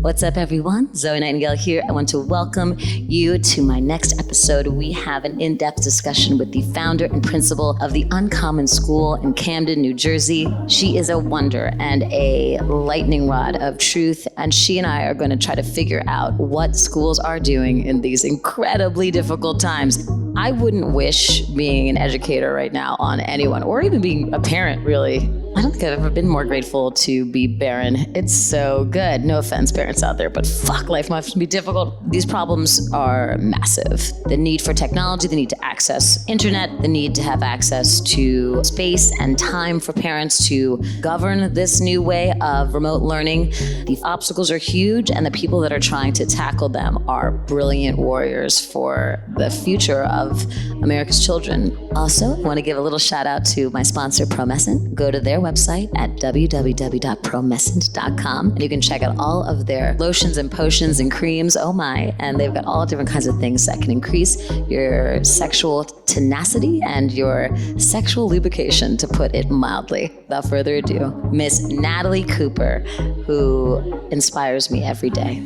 What's up, everyone? Zoe Nightingale here. I want to welcome you to my next episode. We have an in-depth discussion with the founder and principal of the Uncommon School in Camden, New Jersey. She is a wonder and a lightning rod of truth, and she and I are going to try to figure out what schools are doing in these incredibly difficult times. I wouldn't wish being an educator right now on anyone, or even being a parent, really. I don't think I've ever been more grateful to be barren. It's so good. No offense, parents out there, but fuck, life must be difficult. These problems are massive. The need for technology, the need to access internet, the need to have access to space and time for parents to govern this new way of remote learning. The obstacles are huge, and the people that are trying to tackle them are brilliant warriors for the future of America's children. Also, I want to give a little shout out to my sponsor, Promescent. Go to their website at www.promescent.com, and you can check out all of their lotions and potions and creams. Oh my, and they've got all different kinds of things that can increase your sexual tenacity and your sexual lubrication, to put it mildly. Without further ado, Miss Natalie Cooper, who inspires me every day.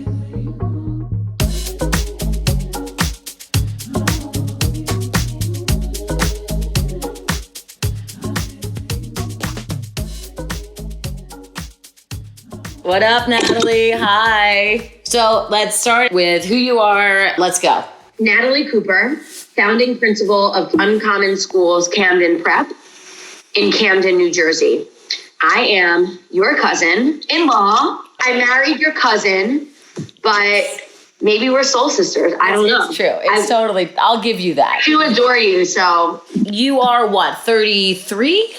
What up, Natalie? Hi. So let's start with who you are. Let's go. Natalie Cooper, founding principal of Uncommon Schools Camden Prep in Camden, New Jersey. I am your cousin-in-law. I married your cousin, but maybe we're soul sisters. I don't know. It's true. Totally, I'll give you that. I do adore you, so. You are what, 33?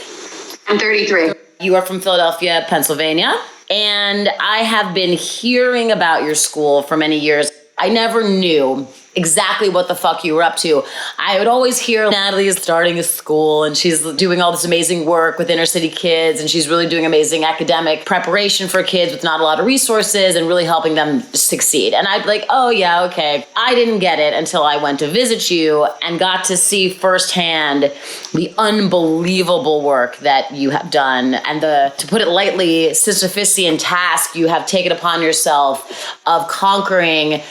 I'm 33. You are from Philadelphia, Pennsylvania. And I have been hearing about your school for many years. I never knew exactly what the fuck you were up to. I would always hear Natalie is starting a school and she's doing all this amazing work with inner city kids, and she's really doing amazing academic preparation for kids with not a lot of resources and really helping them succeed. And I'd be like, oh yeah, okay. I didn't get it until I went to visit you and got to see firsthand the unbelievable work that you have done, and the, to put it lightly, Sisyphusian task you have taken upon yourself of conquering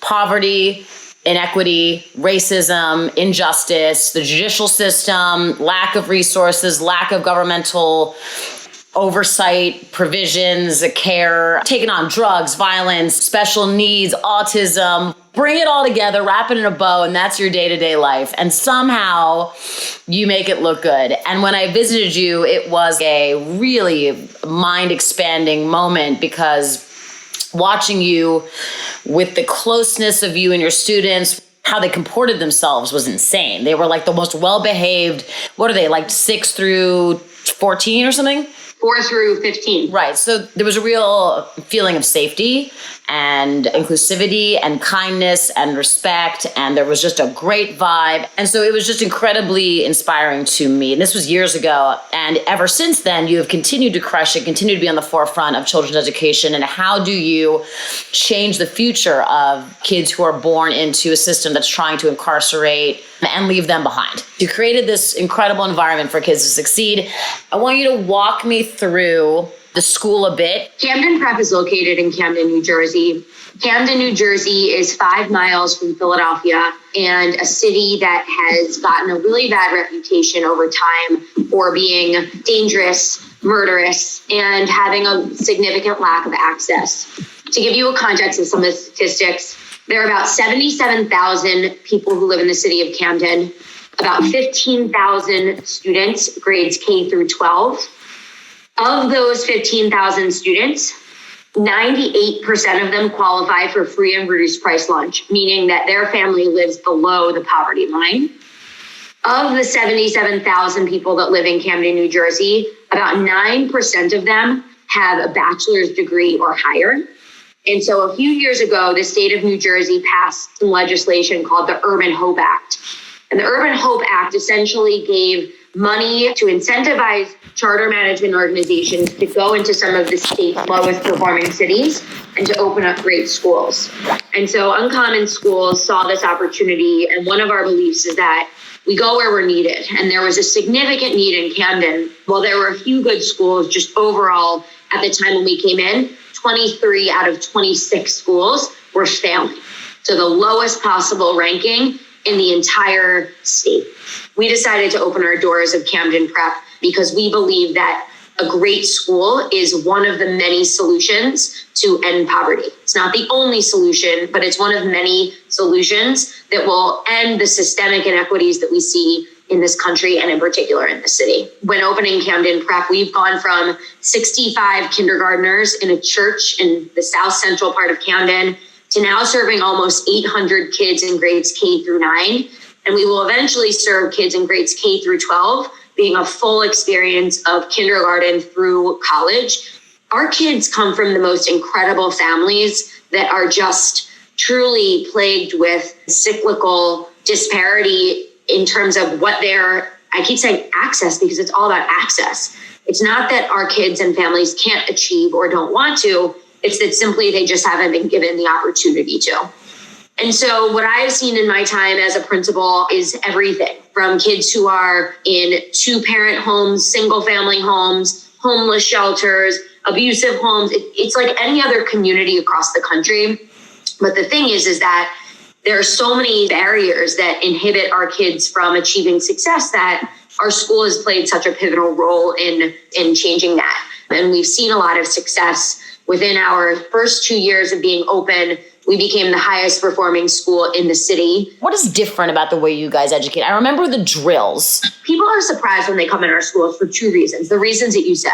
poverty, inequity, racism, injustice, the judicial system, lack of resources, lack of governmental oversight, provisions, care, taking on drugs, violence, special needs, autism. Bring it all together, wrap it in a bow, and that's your day-to-day life. And somehow you make it look good. And when I visited you, it was a really mind-expanding moment, because watching you with the closeness of you and your students, how they comported themselves was insane. They were like the most well-behaved, what are they, like 6 through 14 or something? 4 through 15. Right. So there was a real feeling of safety and inclusivity and kindness and respect. And there was just a great vibe. And so it was just incredibly inspiring to me. And this was years ago. And ever since then, you have continued to crush it, continue to be on the forefront of children's education. And how do you change the future of kids who are born into a system that's trying to incarcerate and leave them behind? You created this incredible environment for kids to succeed. I want you to walk me through the school a bit. Camden Prep is located in Camden, New Jersey. Camden, New Jersey is 5 miles from Philadelphia, and a city that has gotten a really bad reputation over time for being dangerous, murderous, and having a significant lack of access. To give you a context of some of the statistics, there are about 77,000 people who live in the city of Camden, about 15,000 students, grades K through 12. Of those 15,000 students, 98% of them qualify for free and reduced price lunch, meaning that their family lives below the poverty line. Of the 77,000 people that live in Camden, New Jersey, about 9% of them have a bachelor's degree or higher. And so a few years ago, the state of New Jersey passed some legislation called the Urban Hope Act. And the Urban Hope Act essentially gave money to incentivize charter management organizations to go into some of the state's lowest performing cities and to open up great schools. And so Uncommon Schools saw this opportunity, and one of our beliefs is that we go where we're needed. And there was a significant need in Camden. While there were a few good schools, just overall at the time when we came in, 23 out of 26 schools were failing. So the lowest possible ranking in the entire state. We decided to open our doors of Camden Prep because we believe that a great school is one of the many solutions to end poverty. It's not the only solution, but it's one of many solutions that will end the systemic inequities that we see in this country and in particular in the city. When opening Camden Prep, we've gone from 65 kindergartners in a church in the south central part of Camden to now serving almost 800 kids in grades K through 9. And we will eventually serve kids in grades K through 12, being a full experience of kindergarten through college. Our kids come from the most incredible families that are just truly plagued with cyclical disparity in terms of what I keep saying access because it's all about access. It's not that our kids and families can't achieve or don't want to. It's that simply they just haven't been given the opportunity to. And so what I've seen in my time as a principal is everything from kids who are in 2-parent homes, single family homes, homeless shelters, abusive homes. It's like any other community across the country. But the thing is that there are so many barriers that inhibit our kids from achieving success that our school has played such a pivotal role in changing that. And we've seen a lot of success within our first 2 years of being open. We became the highest performing school in the city. What is different about the way you guys educate? I remember the drills. People are surprised when they come in our schools for 2 reasons, the reasons that you said.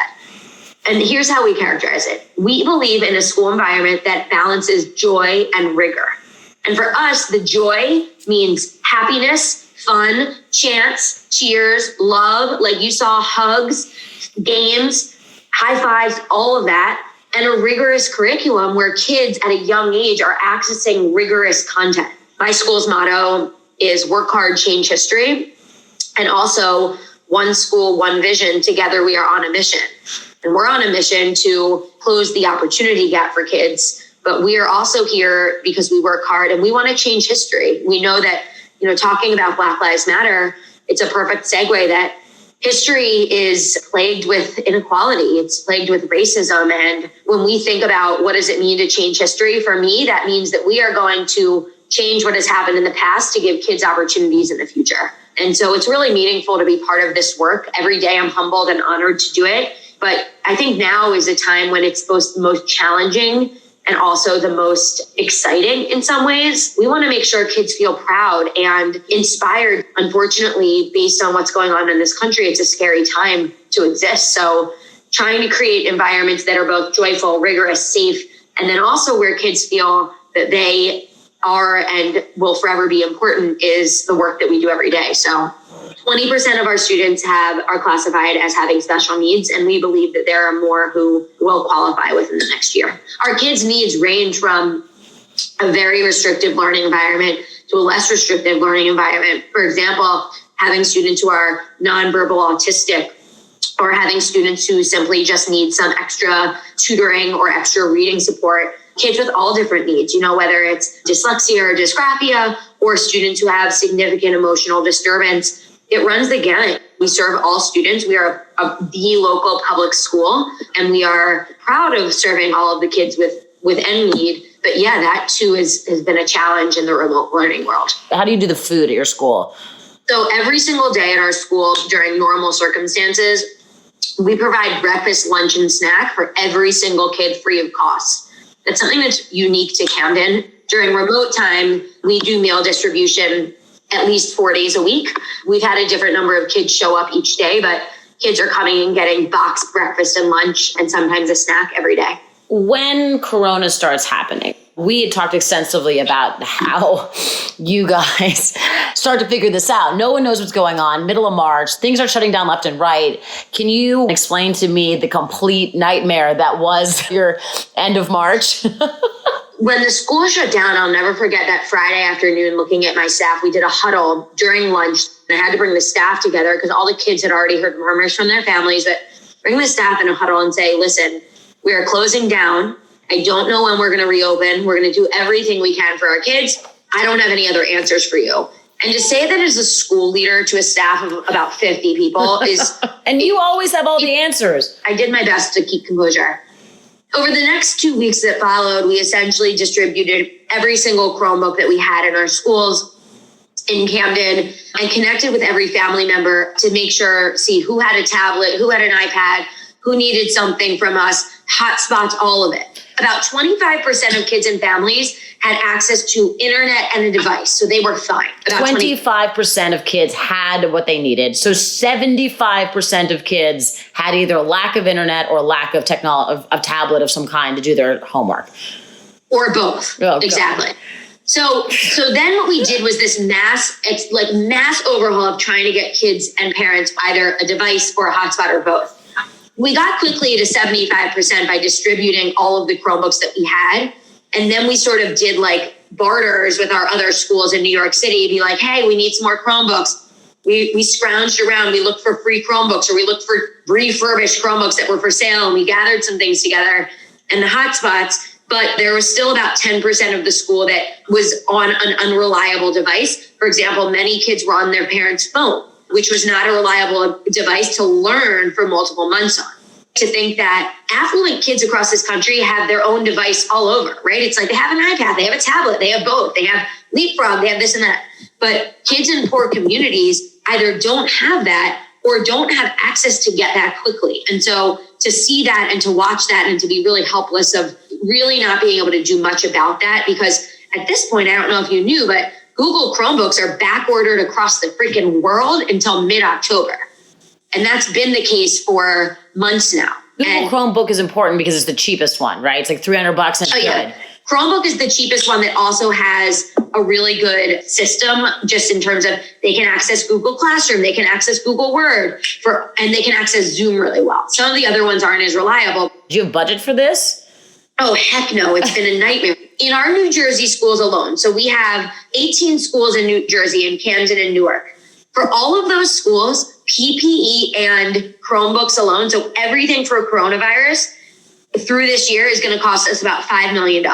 And here's how we characterize it. We believe in a school environment that balances joy and rigor. And for us, the joy means happiness, fun, chants, cheers, love, like you saw, hugs, games, high fives, all of that. And a rigorous curriculum where kids at a young age are accessing rigorous content. My school's motto is work hard, change history. And also one school, one vision. Together we are on a mission. And we're on a mission to close the opportunity gap for kids. But we are also here because we work hard and we want to change history. We know that, talking about Black Lives Matter, it's a perfect segue that history is plagued with inequality. It's plagued with racism. And when we think about what does it mean to change history, for me, that means that we are going to change what has happened in the past to give kids opportunities in the future. And so it's really meaningful to be part of this work. Every day I'm humbled and honored to do it. But I think now is a time when it's both the most challenging and also the most exciting in some ways. We want to make sure kids feel proud and inspired. Unfortunately, based on what's going on in this country, it's a scary time to exist. So trying to create environments that are both joyful, rigorous, safe, and then also where kids feel that they are and will forever be important is the work that we do every day. So 20% of our students are classified as having special needs, and we believe that there are more who will qualify within the next year. Our kids' needs range from a very restrictive learning environment to a less restrictive learning environment. For example, having students who are nonverbal autistic, or having students who simply just need some extra tutoring or extra reading support. Kids with all different needs, whether it's dyslexia or dysgraphia, or students who have significant emotional disturbance. It runs the gamut. We serve all students. We are the local public school, and we are proud of serving all of the kids with any need. But yeah, that too has been a challenge in the remote learning world. How do you do the food at your school? So every single day at our school during normal circumstances, we provide breakfast, lunch, and snack for every single kid free of cost. That's something that's unique to Camden. During remote time, we do meal distribution at least 4 days a week. We've had a different number of kids show up each day, but kids are coming and getting boxed breakfast and lunch and sometimes a snack every day. When Corona starts happening, we had talked extensively about how you guys start to figure this out. No one knows what's going on. Middle of March, things are shutting down left and right. Can you explain to me the complete nightmare that was your end of March? When the school shut down, I'll never forget that Friday afternoon looking at my staff. We did a huddle during lunch, and I had to bring the staff together because all the kids had already heard murmurs from their families. But bring the staff in a huddle and say, listen, we are closing down. I don't know when we're going to reopen. We're going to do everything we can for our kids. I don't have any other answers for you. And to say that as a school leader to a staff of about 50 people is... And you always have all the answers. I did my best to keep composure. Over the next 2 weeks that followed, we essentially distributed every single Chromebook that we had in our schools in Camden and connected with every family member to make sure, see who had a tablet, who had an iPad, who needed something from us, hotspots, all of it. About 25% of kids and families had access to internet and a device, so they were fine. About 25% of kids had what they needed. So 75% of kids had either lack of internet or lack of of tablet of some kind to do their homework. Or both. Oh, exactly. So then what we did was this mass overhaul of trying to get kids and parents either a device or a hotspot or both. We got quickly to 75% by distributing all of the Chromebooks that we had. And then we sort of did like barters with our other schools in New York City, be like, hey, we need some more Chromebooks. We scrounged around, we looked for free Chromebooks, or we looked for refurbished Chromebooks that were for sale, and we gathered some things together and the hotspots. But there was still about 10% of the school that was on an unreliable device. For example, many kids were on their parents' phone, which was not a reliable device to learn for multiple months on. To think that affluent kids across this country have their own device all over, right? It's like they have an iPad, they have a tablet, they have both, they have Leapfrog, they have this and that. But kids in poor communities either don't have that or don't have access to get that quickly. And so to see that and to watch that and to be really helpless of really not being able to do much about that, because at this point, I don't know if you knew, but Google Chromebooks are back ordered across the freaking world until mid-October. And that's been the case for months now. Google Chromebook is important because it's the cheapest one, right? It's like $300 and it's good. Yeah. Chromebook is the cheapest one that also has a really good system just in terms of they can access Google Classroom, they can access Google Word, and they can access Zoom really well. Some of the other ones aren't as reliable. Do you have budget for this? Oh, heck no. It's been a nightmare. In our New Jersey schools alone, so we have 18 schools in New Jersey, in Camden and Newark. For all of those schools, PPE and Chromebooks alone, so everything for coronavirus through this year is going to cost us about $5 million.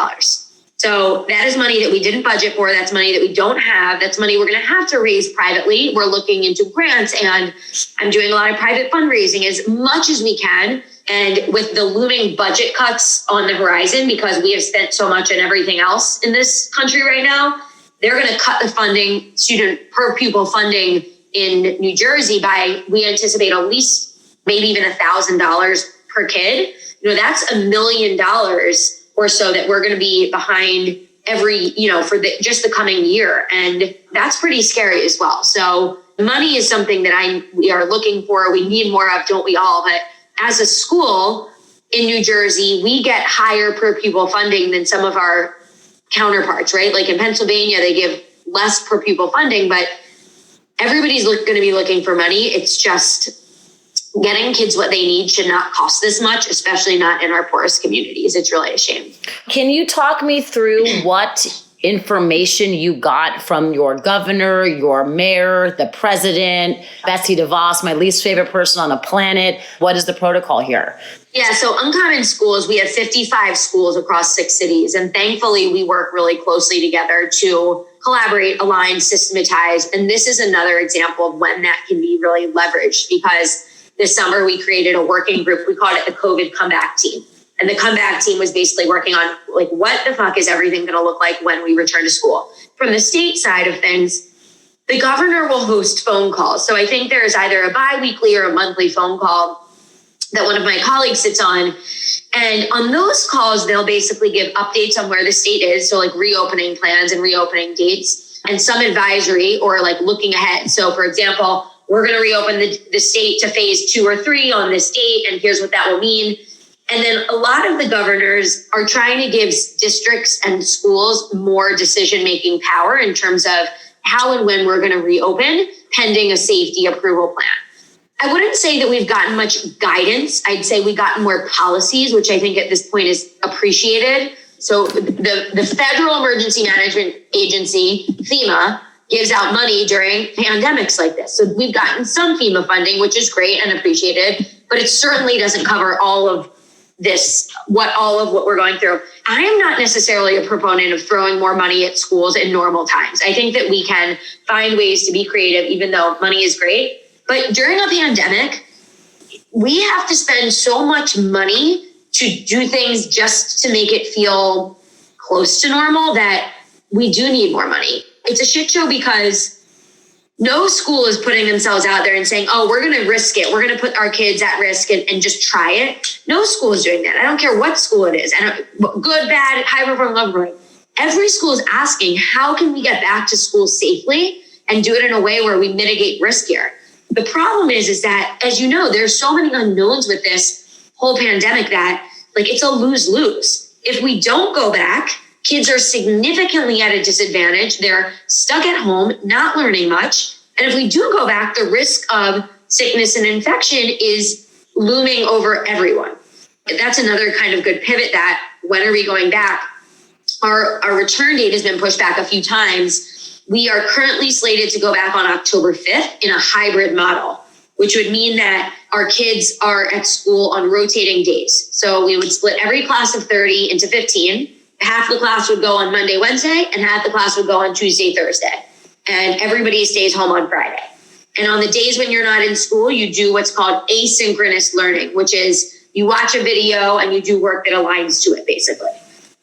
So that is money that we didn't budget for. That's money that we don't have. That's money we're going to have to raise privately. We're looking into grants, and I'm doing a lot of private fundraising as much as we can. And with the looming budget cuts on the horizon, because we have spent so much on everything else in this country right now, they're going to cut the funding, student per pupil funding in New Jersey by, we anticipate at least maybe even $1,000 per kid. You know, that's $1 million or so that we're going to be behind every, for just the coming year. And that's pretty scary as well. So money is something that we are looking for. We need more of, don't we all? But as a school in New Jersey, we get higher per pupil funding than some of our counterparts, right? Like in Pennsylvania, they give less per pupil funding, but everybody's going to be looking for money. It's just getting kids what they need should not cost this much, especially not in our poorest communities. It's really a shame. Can you talk me through what information you got from your governor, your mayor, the president, Betsy DeVos, my least favorite person on the planet? What is the protocol here? Yeah, so Uncommon Schools, we have 55 schools across 6 cities. And thankfully, we work really closely together to collaborate, align, systematize. And this is another example of when that can be really leveraged, because this summer we created a working group. We called it the COVID Comeback Team. And the comeback team was basically working on, like, what the fuck is everything going to look like when we return to school? From the state side of things, the governor will host phone calls. So I think there's either a bi-weekly or a monthly phone call that one of my colleagues sits on. And on those calls, they'll basically give updates on where the state is. So like reopening plans and reopening dates, and some advisory or like looking ahead. So for example, we're going to reopen the state to phase 2 or 3 on this date, and here's what that will mean. And then a lot of the governors are trying to give districts and schools more decision-making power in terms of how and when we're going to reopen, pending a safety approval plan. I wouldn't say that we've gotten much guidance. I'd say we got more policies, which I think at this point is appreciated. So the Federal Emergency Management Agency, FEMA, gives out money during pandemics like this. So we've gotten some FEMA funding, which is great and appreciated, but it certainly doesn't cover all of what we're going through. I am not necessarily a proponent of throwing more money at schools in normal times. I think that we can find ways to be creative, even though money is great. But during a pandemic, we have to spend so much money to do things just to make it feel close to normal that we do need more money. It's a shit show because no school is putting themselves out there and saying, oh, we're going to risk it. We're going to put our kids at risk and just try it. No school is doing that. I don't care what school it is. Good, bad, high performing, low performing. Every school is asking, how can we get back to school safely and do it in a way where we mitigate risk here? The problem is that, as you know, there's so many unknowns with this whole pandemic that like it's a lose-lose. If we don't go back, kids are significantly at a disadvantage. They're stuck at home, not learning much. And if we do go back, the risk of sickness and infection is looming over everyone. That's another kind of good pivot that when are we going back? Our return date has been pushed back a few times. We are currently slated to go back on October 5th in a hybrid model, which would mean that our kids are at school on rotating days. So we would split every class of 30 into 15. Half the class would go on Monday, Wednesday, and half the class would go on Tuesday, Thursday. And everybody stays home on Friday. And on the days when you're not in school, you do what's called asynchronous learning, which is you watch a video and you do work that aligns to it, basically.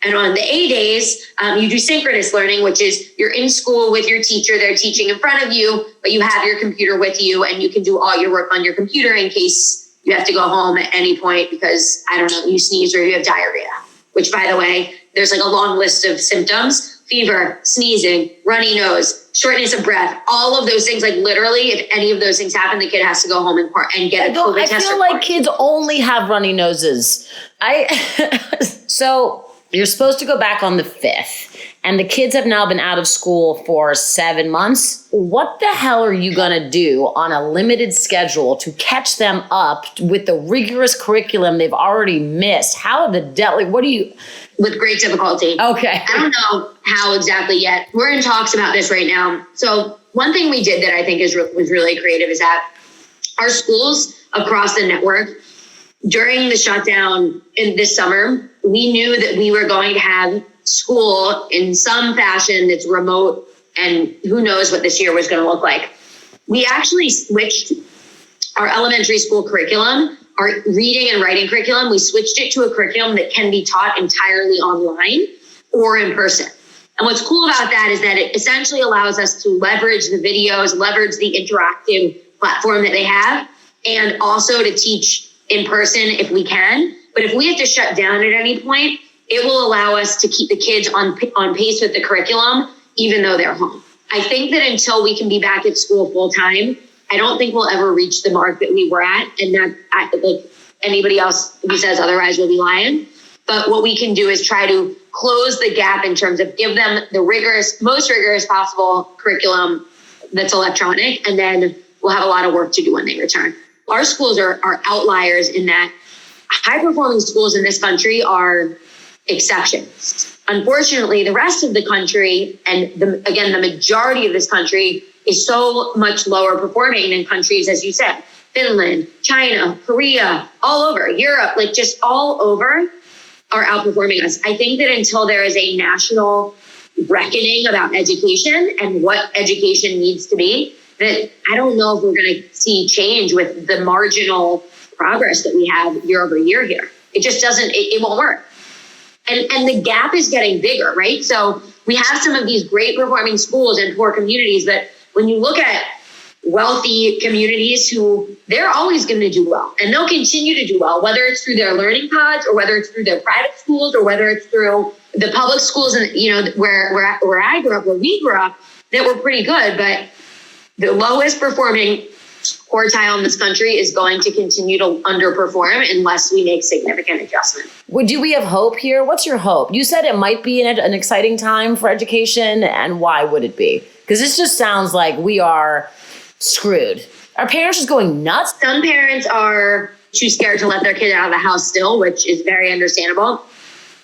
And on the A days, you do synchronous learning, which is you're in school with your teacher, they're teaching in front of you, but you have your computer with you and you can do all your work on your computer in case you have to go home at any point because, I don't know, you sneeze or you have diarrhea, which, by the way, there's like a long list of symptoms: fever, sneezing, runny nose, shortness of breath, all of those things. Like literally, if any of those things happen, the kid has to go home and get a COVID test. I feel like kids only have runny noses. So you're supposed to go back on the 5th, and the kids have now been out of school for 7 months. What the hell are you going to do on a limited schedule to catch them up with the rigorous curriculum they've already missed? What do you... With great difficulty. Okay. I don't know how exactly yet. We're in talks about this right now. So one thing we did that I think was really creative is that our schools across the network, during the shutdown in this summer, we knew that we were going to have school in some fashion that's remote, and who knows what this year was going to look like. We actually switched our elementary school curriculum, our reading and writing curriculum. We switched it to a curriculum that can be taught entirely online or in person. And what's cool about that is that it essentially allows us to leverage the videos, leverage the interactive platform that they have, and also to teach in person if we can. But if we have to shut down at any point, it will allow us to keep the kids on pace with the curriculum, even though they're home. I think that until we can be back at school full time, I don't think we'll ever reach the mark that we were at. And that, like anybody else who says otherwise will be lying. But what we can do is try to close the gap in terms of give them the most rigorous possible curriculum that's electronic. And then we'll have a lot of work to do when they return. Our schools are outliers in that high-performing schools in this country are exceptions. Unfortunately, the rest of the country, and the majority of this country, is so much lower performing than countries, as you said, Finland, China, Korea, all over, Europe, like just all over are outperforming us. I think that until there is a national reckoning about education and what education needs to be, that I don't know if we're going to see change with the marginal progress that we have year over year here. It just doesn't, it won't work. And the gap is getting bigger, right? So we have some of these great performing schools in poor communities, but when you look at wealthy communities who they're always going to do well and they'll continue to do well, whether it's through their learning pods or whether it's through their private schools or whether it's through the public schools and, you know, where I grew up, where we grew up, that were pretty good. But the lowest performing quartile in this country is going to continue to underperform unless we make significant adjustment. Well, do we have hope here? What's your hope? You said it might be an exciting time for education, and why would it be? Because this just sounds like we are screwed. Are parents just going nuts? Some parents are too scared to let their kid out of the house still, which is very understandable.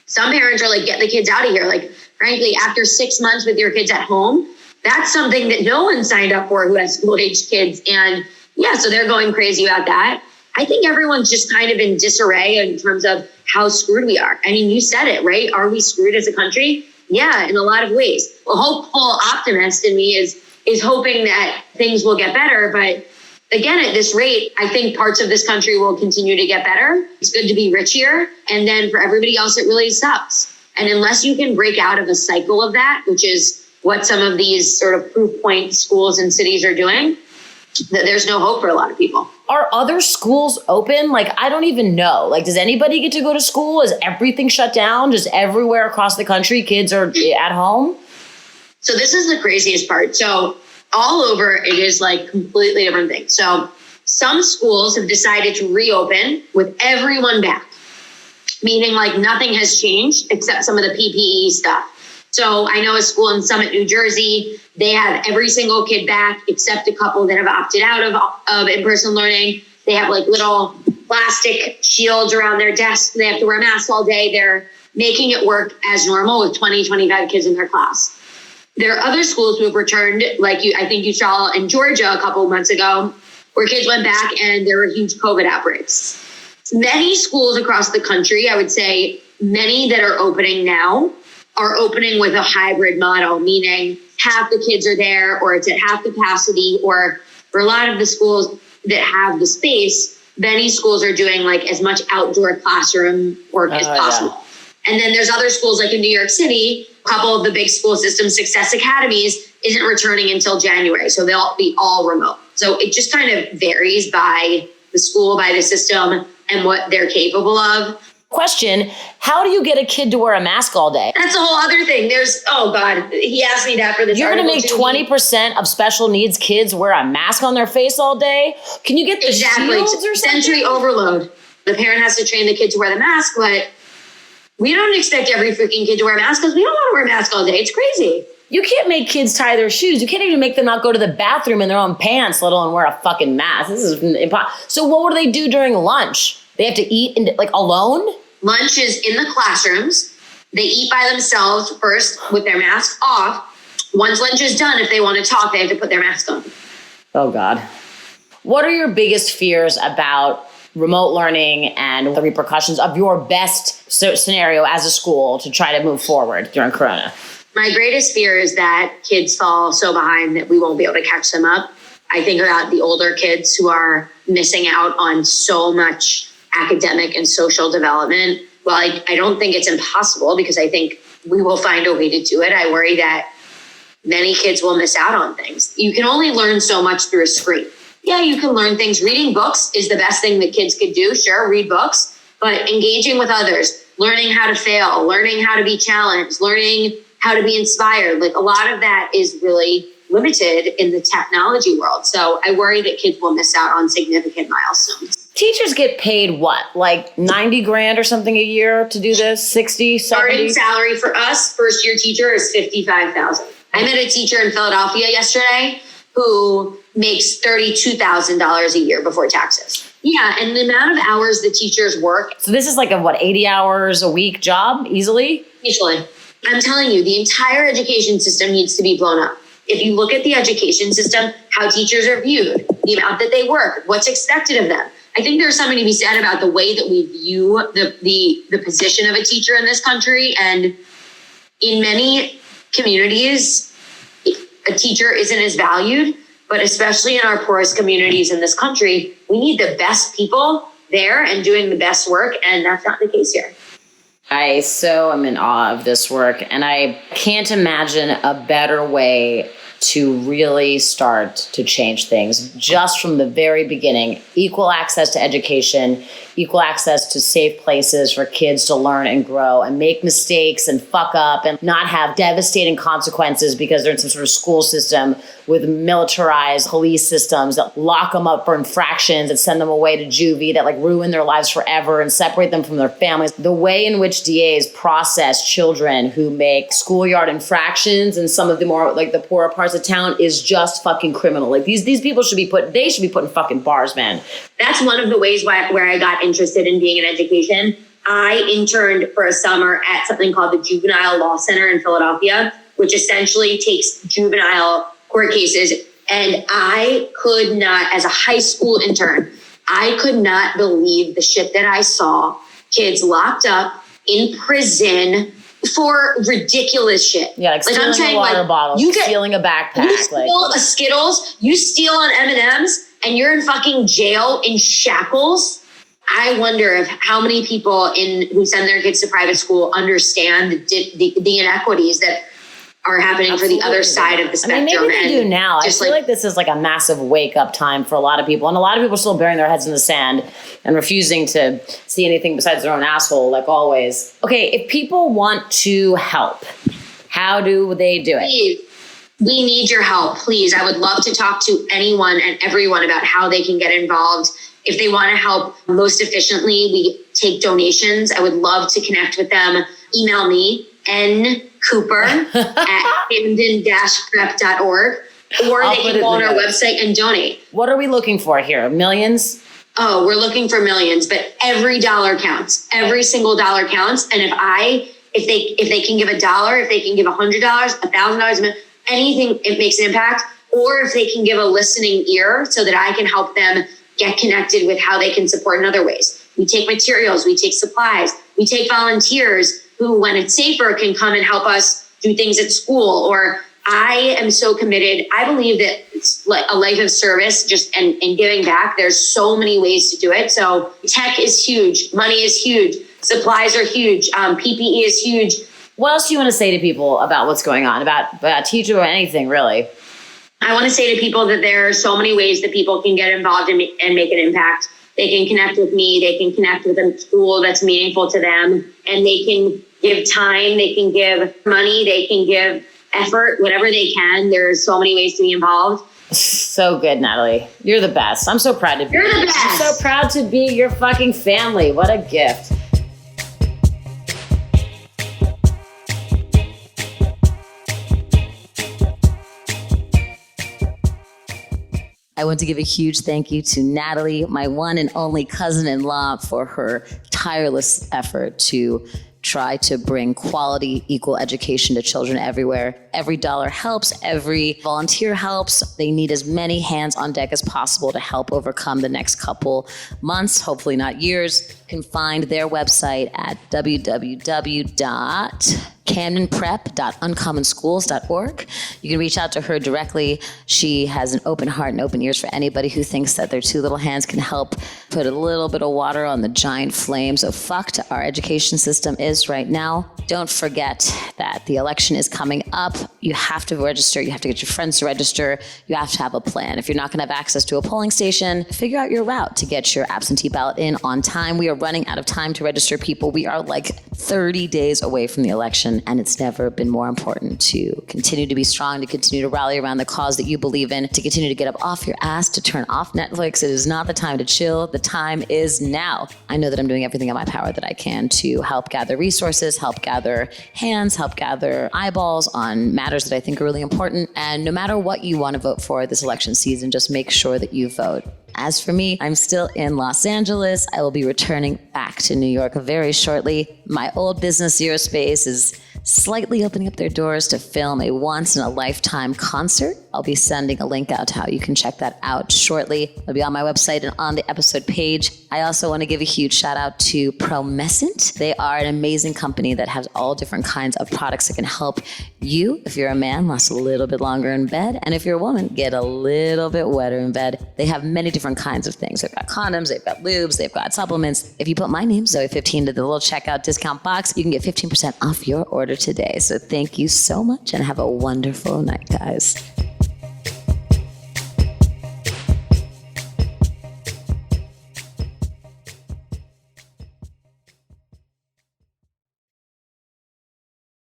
Some parents are like, get the kids out of here. Like, frankly, after 6 months with your kids at home, that's something that no one signed up for who has school-aged kids. And yeah, so they're going crazy about that. I think everyone's just kind of in disarray in terms of how screwed we are. I mean, you said it, right? Are we screwed as a country? Yeah, in a lot of ways. Well, hopeful optimist in me is hoping that things will get better. But again, at this rate, I think parts of this country will continue to get better. It's good to be rich here. And then for everybody else, it really sucks. And unless you can break out of a cycle of that, which is what some of these sort of proof point schools and cities are doing, that there's no hope for a lot of people. Are other schools open? Like, I don't even know. Like, does anybody get to go to school? Is everything shut down? Just everywhere across the country, kids are at home? So this is the craziest part. So all over, it is like completely different things. So some schools have decided to reopen with everyone back, meaning like nothing has changed except some of the PPE stuff. So I know a school in Summit, New Jersey, they have every single kid back except a couple that have opted out of in-person learning. They have like little plastic shields around their desks. They have to wear masks all day. They're making it work as normal with 20, 25 kids in their class. There are other schools who have returned, like I think you saw in Georgia a couple of months ago, where kids went back and there were huge COVID outbreaks. Many schools across the country, I would say many that are opening now, are opening with a hybrid model, meaning half the kids are there or it's at half capacity, or for a lot of the schools that have the space, many schools are doing like as much outdoor classroom work as possible. Yeah. And then there's other schools like in New York City, a couple of the big school system Success Academies isn't returning until January. So they'll be all remote. So it just kind of varies by the school, by the system, and what they're capable of. Question, how do you get a kid to wear a mask all day? That's a whole other thing. Oh God, he asked me that for this. You're going to make 20% of special needs kids wear a mask on their face all day? Can you get the shields or something? Sensory overload. The parent has to train the kid to wear the mask, but we don't expect every freaking kid to wear a mask because we don't want to wear a mask all day. It's crazy. You can't make kids tie their shoes. You can't even make them not go to the bathroom in their own pants, let alone wear a fucking mask. This is impossible. So what do they do during lunch? They have to eat alone? Lunch is in the classrooms. They eat by themselves first with their mask off. Once lunch is done, if they want to talk, they have to put their mask on. Oh, God. What are your biggest fears about remote learning and the repercussions of your best scenario as a school to try to move forward during Corona? My greatest fear is that kids fall so behind that we won't be able to catch them up. I think about the older kids who are missing out on so much academic and social development. Well, I don't think it's impossible because I think we will find a way to do it. I worry that many kids will miss out on things. You can only learn so much through a screen. Yeah, you can learn things. Reading books is the best thing that kids could do. Sure, read books, but engaging with others, learning how to fail, learning how to be challenged, learning how to be inspired. Like a lot of that is really limited in the technology world. So I worry that kids will miss out on significant milestones. Teachers get paid what, like 90 grand or something a year to do this? 60, 70? Starting salary for us, first year teacher, is $55,000. I met a teacher in Philadelphia yesterday who makes $32,000 a year before taxes. Yeah, and the amount of hours the teachers work. So this is like a 80 hours a week job easily? Easily. I'm telling you, the entire education system needs to be blown up. If you look at the education system, how teachers are viewed, the amount that they work, what's expected of them. I think there's something to be said about the way that we view the position of a teacher in this country. And in many communities, a teacher isn't as valued, but especially in our poorest communities in this country, we need the best people there and doing the best work. And that's not the case here. I so am in awe of this work, and I can't imagine a better way to really start to change things just from the very beginning. Equal access to education, equal access to safe places for kids to learn and grow and make mistakes and fuck up and not have devastating consequences because they're in some sort of school system with militarized police systems that lock them up for infractions and send them away to juvie that like ruin their lives forever and separate them from their families. The way in which DAs process children who make schoolyard infractions and some of the more like the poorer parts of town is just fucking criminal. Like these people should be put in fucking bars, man. That's one of the ways where I got interested in being in education. I interned for a summer at something called the Juvenile Law Center in Philadelphia, which essentially takes juvenile court cases. And I could not, as a high school intern, I could not believe the shit that I saw. Kids locked up in prison for ridiculous shit. Yeah, like stealing a water bottle, stealing a backpack. You steal a Skittles, you steal on M&Ms, and you're in fucking jail in shackles, I wonder if how many people who send their kids to private school understand the inequities that are happening Absolutely. For the other side of the spectrum. I mean, maybe they do now. I feel like this is like a massive wake-up time for a lot of people. And a lot of people are still burying their heads in the sand and refusing to see anything besides their own asshole, like always. Okay, if people want to help, how do they do it? Please, we need your help, please. I would love to talk to anyone and everyone about how they can get involved. If they want to help most efficiently, we take donations. I would love to connect with them. Email me, ncooper at camden-prep.org, or they can go on our website and donate. What are we looking for here? Millions? Oh, we're looking for millions, but every dollar counts. Every single dollar counts. And if they can give $1, if they can give $100, $1,000, anything, it makes an impact. Or if they can give a listening ear so that I can help them get connected with how they can support in other ways. We take materials, we take supplies, we take volunteers who, when it's safer, can come and help us do things at school. Or I am so committed. I believe that it's like a life of service, just and giving back. There's so many ways to do it. So tech is huge. Money is huge. Supplies are huge. PPE is huge. What else do you want to say to people about what's going on, about teacher or anything, really? I want to say to people that there are so many ways that people can get involved and make an impact. They can connect with me. They can connect with a school that's meaningful to them. And they can give time. They can give money. They can give effort, whatever they can. There's so many ways to be involved. So good, Natalie. You're the best. I'm so proud to be You're the best. I'm so proud to be your fucking family. What a gift. I want to give a huge thank you to Natalie, my one and only cousin-in-law, for her tireless effort to try to bring quality, equal education to children everywhere. Every dollar helps. Every volunteer helps. They need as many hands on deck as possible to help overcome the next couple months, hopefully not years. You can find their website at www.camdenprep.uncommonschools.org. You can reach out to her directly. She has an open heart and open ears for anybody who thinks that their two little hands can help put a little bit of water on the giant flames of fucked our education system is right now. Don't forget that the election is coming up. You have to register. You have to get your friends to register. You have to have a plan. If you're not going to have access to a polling station, figure out your route to get your absentee ballot in on time. We are running out of time to register people. We are like 30 days away from the election, and it's never been more important to continue to be strong, to continue to rally around the cause that you believe in, to continue to get up off your ass, to turn off Netflix. It is not the time to chill. The time is now. I know that I'm doing everything in my power that I can to help gather resources, help gather hands, help gather eyeballs on matters that I think are really important. And no matter what you want to vote for this election season, just make sure that you vote. As for me, I'm still in Los Angeles. I will be returning back to New York very shortly. My old business, Zero Space, is slightly opening up their doors to film a once-in-a-lifetime concert. I'll be sending a link out to how you can check that out shortly. It'll be on my website and on the episode page. I also want to give a huge shout out to Promescent. They are an amazing company that has all different kinds of products that can help you, if you're a man, last a little bit longer in bed. And if you're a woman, get a little bit wetter in bed. They have many different kinds of things. They've got condoms, they've got lubes, they've got supplements. If you put my name, Zoe15, to the little checkout discount box, you can get 15% off your order today. So thank you so much and have a wonderful night, guys.